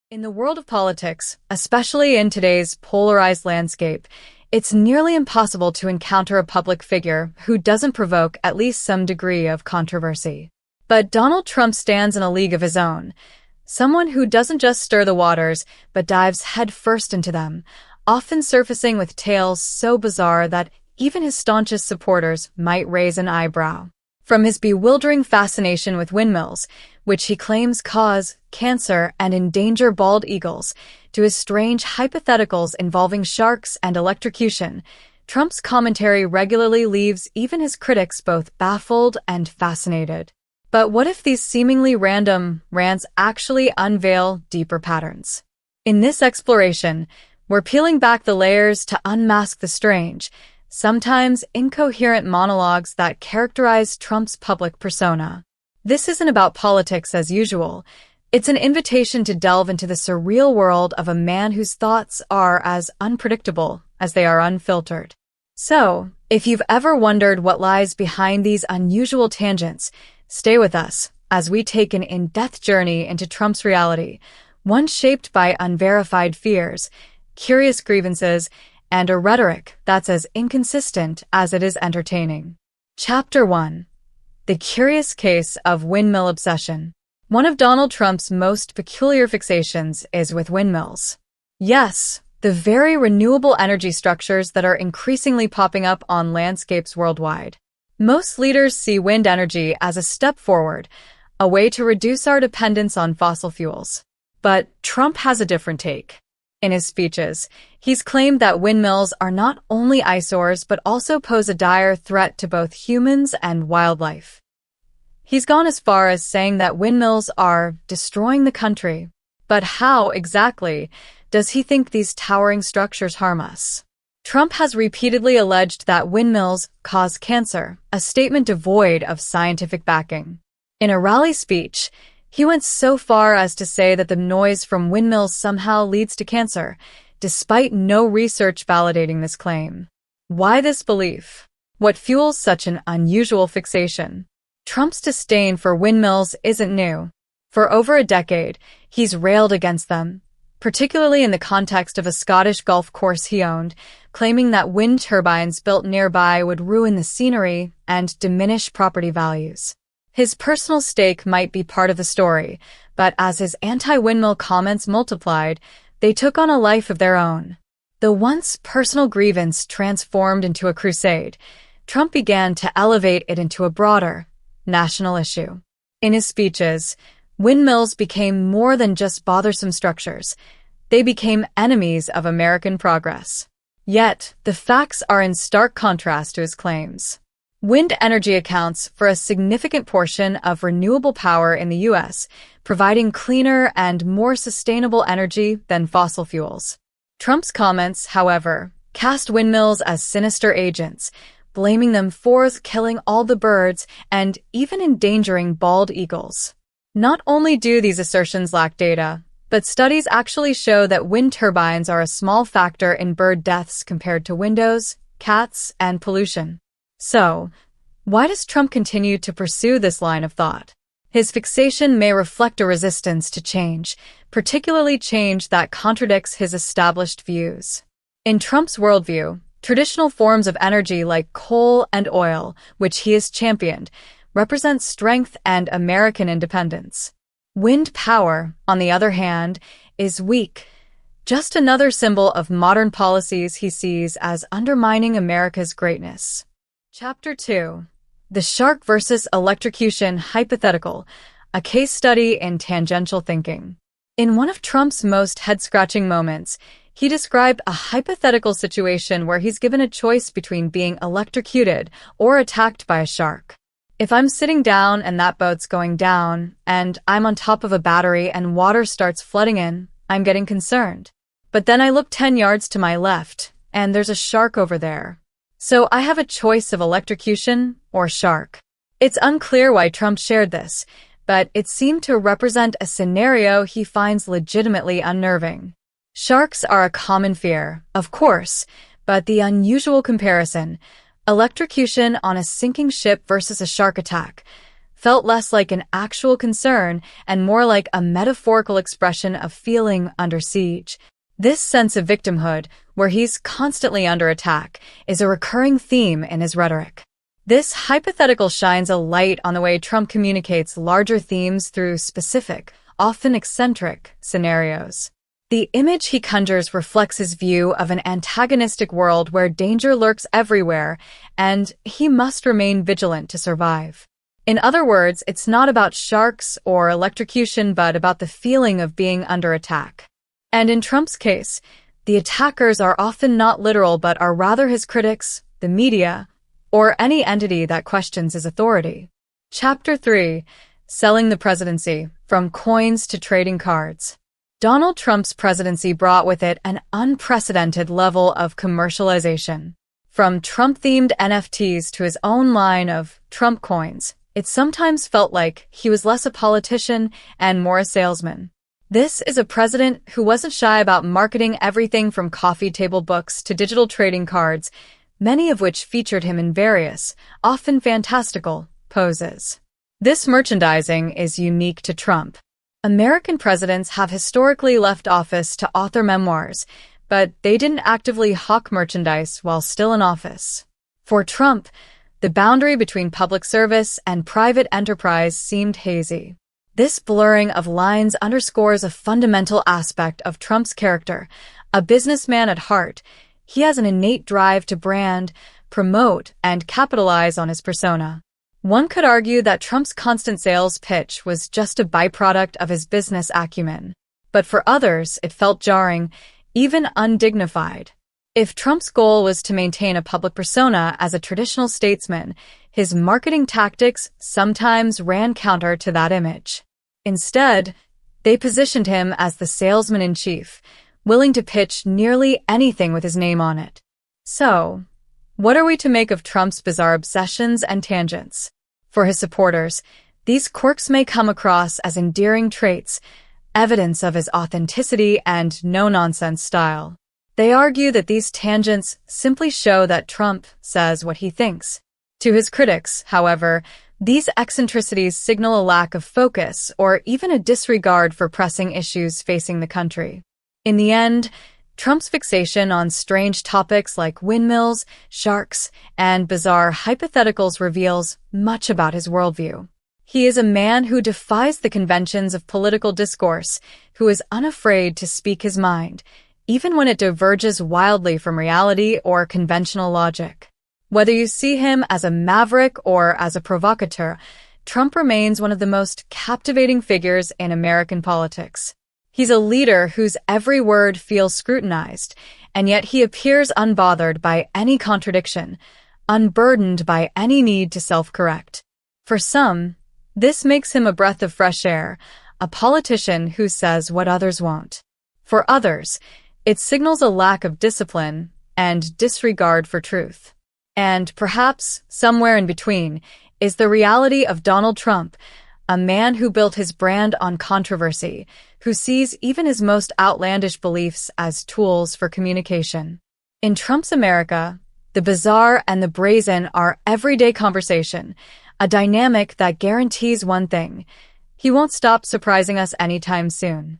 In the world of politics, especially in today's polarized landscape, it's nearly impossible to encounter a public figure who doesn't provoke at least some degree of controversy. But Donald Trump stands in a league of his own. Someone who doesn't just stir the waters, but dives headfirst into them, often surfacing with tales so bizarre that even his staunchest supporters might raise an eyebrow. From his bewildering fascination with windmills, which he claims cause cancer and endanger bald eagles, to his strange hypotheticals involving sharks and electrocution, Trump's commentary regularly leaves even his critics both baffled and fascinated. But what if these seemingly random rants actually unveil deeper patterns? In this exploration, we're peeling back the layers to unmask the strange, sometimes incoherent monologues that characterize Trump's public persona. This isn't about politics as usual. It's an invitation to delve into the surreal world of a man whose thoughts are as unpredictable as they are unfiltered. So, if you've ever wondered what lies behind these unusual tangents, stay with us as we take an in-depth journey into Trump's reality, one shaped by unverified fears, curious grievances, and a rhetoric that's as inconsistent as it is entertaining. Chapter 1. The Curious Case of Windmill Obsession. One of Donald Trump's most peculiar fixations is with windmills. Yes, the very renewable energy structures that are increasingly popping up on landscapes worldwide. Most leaders see wind energy as a step forward, a way to reduce our dependence on fossil fuels. But Trump has a different take. In his speeches, he's claimed that windmills are not only eyesores but also pose a dire threat to both humans and wildlife. He's gone as far as saying that windmills are destroying the country. But how exactly does he think these towering structures harm us? Trump has repeatedly alleged that windmills cause cancer, a statement devoid of scientific backing. In a rally speech, he went so far as to say that the noise from windmills somehow leads to cancer, despite no research validating this claim. Why this belief? What fuels such an unusual fixation? Trump's disdain for windmills isn't new. For over a decade, he's railed against them, particularly in the context of a Scottish golf course he owned, claiming that wind turbines built nearby would ruin the scenery and diminish property values. His personal stake might be part of the story, but as his anti-windmill comments multiplied, they took on a life of their own. The once personal grievance transformed into a crusade. Trump began to elevate it into a broader, national issue. In his speeches, windmills became more than just bothersome structures. They became enemies of American progress. Yet, the facts are in stark contrast to his claims. Wind energy accounts for a significant portion of renewable power in the U.S., providing cleaner and more sustainable energy than fossil fuels. Trump's comments, however, cast windmills as sinister agents, blaming them for killing all the birds and even endangering bald eagles. Not only do these assertions lack data, but studies actually show that wind turbines are a small factor in bird deaths compared to windows, cats, and pollution. So, why does Trump continue to pursue this line of thought? His fixation may reflect a resistance to change, particularly change that contradicts his established views. In Trump's worldview, traditional forms of energy like coal and oil, which he has championed, represent strength and American independence. Wind power, on the other hand, is weak, just another symbol of modern policies he sees as undermining America's greatness. Chapter 2. The Shark versus Electrocution Hypothetical, a case study in tangential thinking. In one of Trump's most head-scratching moments, he described a hypothetical situation where he's given a choice between being electrocuted or attacked by a shark. If I'm sitting down and that boat's going down, and I'm on top of a battery and water starts flooding in, I'm getting concerned. But then I look 10 yards to my left, and there's a shark over there. So I have a choice of electrocution or shark. It's unclear why Trump shared this, but it seemed to represent a scenario he finds legitimately unnerving. Sharks are a common fear, of course, but the unusual comparison, electrocution on a sinking ship versus a shark attack, felt less like an actual concern and more like a metaphorical expression of feeling under siege. This sense of victimhood, where he's constantly under attack, is a recurring theme in his rhetoric. This hypothetical shines a light on the way Trump communicates larger themes through specific, often eccentric, scenarios. The image he conjures reflects his view of an antagonistic world where danger lurks everywhere, and he must remain vigilant to survive. In other words, it's not about sharks or electrocution, but about the feeling of being under attack. And in Trump's case, the attackers are often not literal but are rather his critics, the media, or any entity that questions his authority. Chapter 3: Selling the Presidency, From Coins to Trading Cards. Donald Trump's presidency brought with it an unprecedented level of commercialization. From Trump-themed NFTs to his own line of Trump coins, it sometimes felt like he was less a politician and more a salesman. This is a president who wasn't shy about marketing everything from coffee table books to digital trading cards, many of which featured him in various, often fantastical, poses. This merchandising is unique to Trump. American presidents have historically left office to author memoirs, but they didn't actively hawk merchandise while still in office. For Trump, the boundary between public service and private enterprise seemed hazy. This blurring of lines underscores a fundamental aspect of Trump's character. A businessman at heart, he has an innate drive to brand, promote, and capitalize on his persona. One could argue that Trump's constant sales pitch was just a byproduct of his business acumen. But for others, it felt jarring, even undignified. If Trump's goal was to maintain a public persona as a traditional statesman, his marketing tactics sometimes ran counter to that image. Instead, they positioned him as the salesman-in-chief, willing to pitch nearly anything with his name on it. So, what are we to make of Trump's bizarre obsessions and tangents? For his supporters, these quirks may come across as endearing traits, evidence of his authenticity and no-nonsense style. They argue that these tangents simply show that Trump says what he thinks. To his critics, however, these eccentricities signal a lack of focus or even a disregard for pressing issues facing the country. In the end, Trump's fixation on strange topics like windmills, sharks, and bizarre hypotheticals reveals much about his worldview. He is a man who defies the conventions of political discourse, who is unafraid to speak his mind, even when it diverges wildly from reality or conventional logic. Whether you see him as a maverick or as a provocateur, Trump remains one of the most captivating figures in American politics. He's a leader whose every word feels scrutinized, and yet he appears unbothered by any contradiction, unburdened by any need to self-correct. For some, this makes him a breath of fresh air, a politician who says what others won't. For others, it signals a lack of discipline and disregard for truth. And perhaps, somewhere in between, is the reality of Donald Trump, a man who built his brand on controversy, who sees even his most outlandish beliefs as tools for communication. In Trump's America, the bizarre and the brazen are everyday conversation, a dynamic that guarantees one thing: he won't stop surprising us anytime soon.